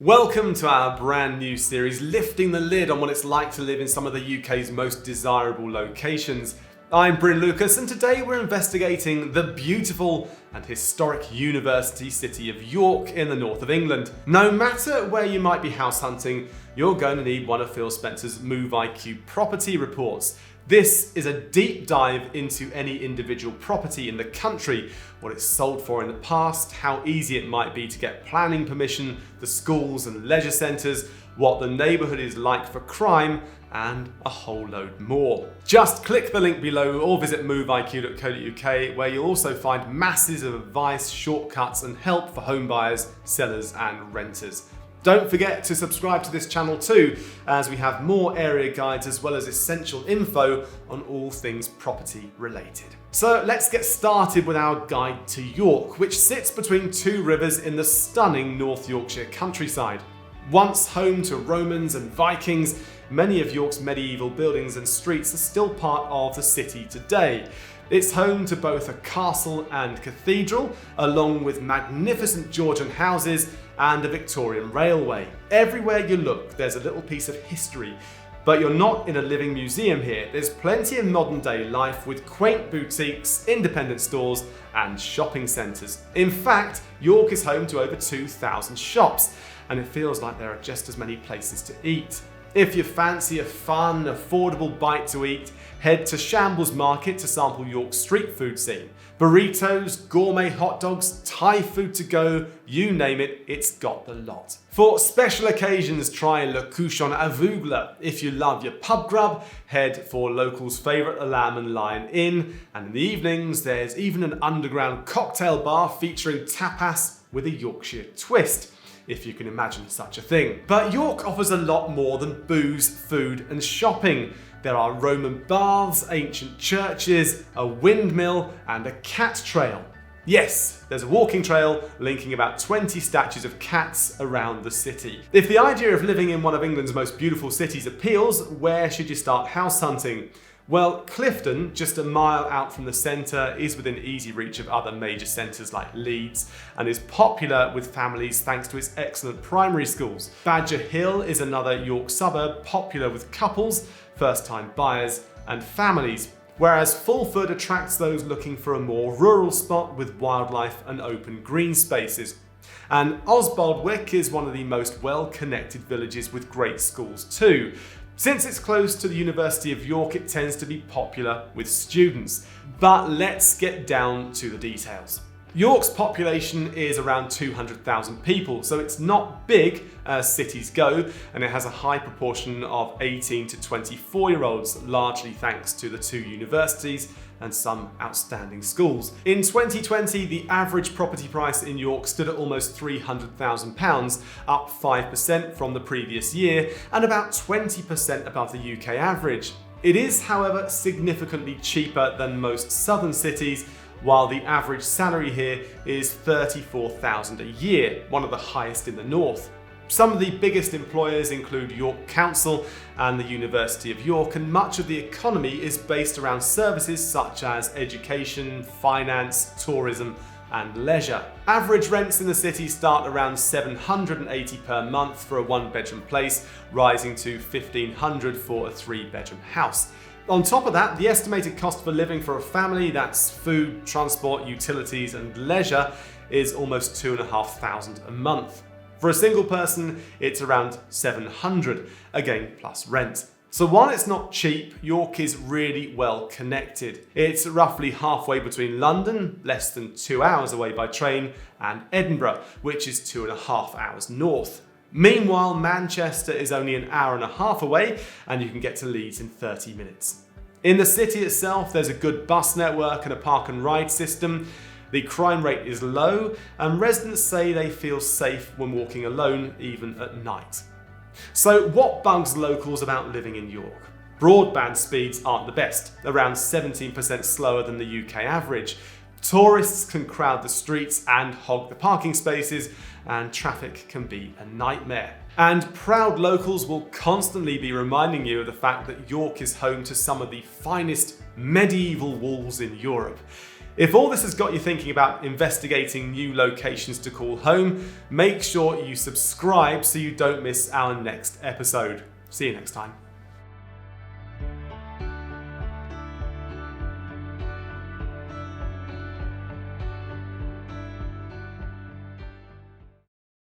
Welcome to our brand new series, lifting the lid on what it's like to live in some of the UK's most desirable locations. I'm Bryn Lucas, and today we're investigating the beautiful and historic university city of York in the north of England. No matter where you might be house hunting, you're going to need one of Phil Spencer's Move IQ property reports. This is a deep dive into any individual property in the country, what it's sold for in the past, how easy it might be to get planning permission, the schools and leisure centres, what the neighbourhood is like for crime, and a whole load more. Just click the link below or visit moveiq.co.uk, where you'll also find masses of advice, shortcuts and help for home buyers, sellers and renters. Don't forget to subscribe to this channel too, as we have more area guides as well as essential info on all things property related. So let's get started with our guide to York, which sits between two rivers in the stunning North Yorkshire countryside. Once home to Romans and Vikings, many of York's medieval buildings and streets are still part of the city today. It's home to both a castle and cathedral, along with magnificent Georgian houses and a Victorian railway. Everywhere you look, there's a little piece of history, but you're not in a living museum here. There's plenty of modern day life with quaint boutiques, independent stores and shopping centres. In fact, York is home to over 2,000 shops, and it feels like there are just as many places to eat. If you fancy a fun, affordable bite to eat, head to Shambles Market to sample York's street food scene. Burritos, gourmet hot dogs, Thai food to go, you name it, it's got the lot. For special occasions, try Le Couchon Aveugle. If you love your pub grub, head for locals' favourite Lamb and Lion Inn. And in the evenings, there's even an underground cocktail bar featuring tapas with a Yorkshire twist, if you can imagine such a thing. But York offers a lot more than booze, food and shopping. There are Roman baths, ancient churches, a windmill and a cat trail. Yes, there's a walking trail linking about 20 statues of cats around the city. If the idea of living in one of England's most beautiful cities appeals, where should you start house hunting? Well, Clifton, just a mile out from the centre, is within easy reach of other major centres like Leeds and is popular with families thanks to its excellent primary schools. Badger Hill is another York suburb popular with couples, first-time buyers and families, whereas Fulford attracts those looking for a more rural spot with wildlife and open green spaces. And Osbaldwick is one of the most well-connected villages with great schools too. Since it's close to the University of York, it tends to be popular with students. But let's get down to the details. York's population is around 200,000 people, so it's not big as cities go, and it has a high proportion of 18 to 24-year-olds, largely thanks to the two universities and some outstanding schools. In 2020, the average property price in York stood at almost £300,000, up 5% from the previous year and about 20% above the UK average. It is, however, significantly cheaper than most southern cities, while the average salary here is £34,000 a year, one of the highest in the north. Some of the biggest employers include York Council and the University of York, and much of the economy is based around services such as education, finance, tourism and leisure. Average rents in the city start around £780 per month for a one-bedroom place, rising to £1,500 for a three-bedroom house. On top of that, the estimated cost for living for a family, that's food, transport, utilities and leisure, is almost £2,500 a month. For a single person, it's around £700, again plus rent. So while it's not cheap, York is really well connected. It's roughly halfway between London, less than 2 hours away by train, and Edinburgh, which is 2.5 hours north. Meanwhile, Manchester is only an hour and a half away, and you can get to Leeds in 30 minutes. In the city itself, there's a good bus network and a park and ride system. The crime rate is low, and residents say they feel safe when walking alone, even at night. So what bugs locals about living in York? Broadband speeds aren't the best, around 17% slower than the UK average. Tourists can crowd the streets and hog the parking spaces, and traffic can be a nightmare. And proud locals will constantly be reminding you of the fact that York is home to some of the finest medieval walls in Europe. If all this has got you thinking about investigating new locations to call home, make sure you subscribe so you don't miss our next episode. See you next time.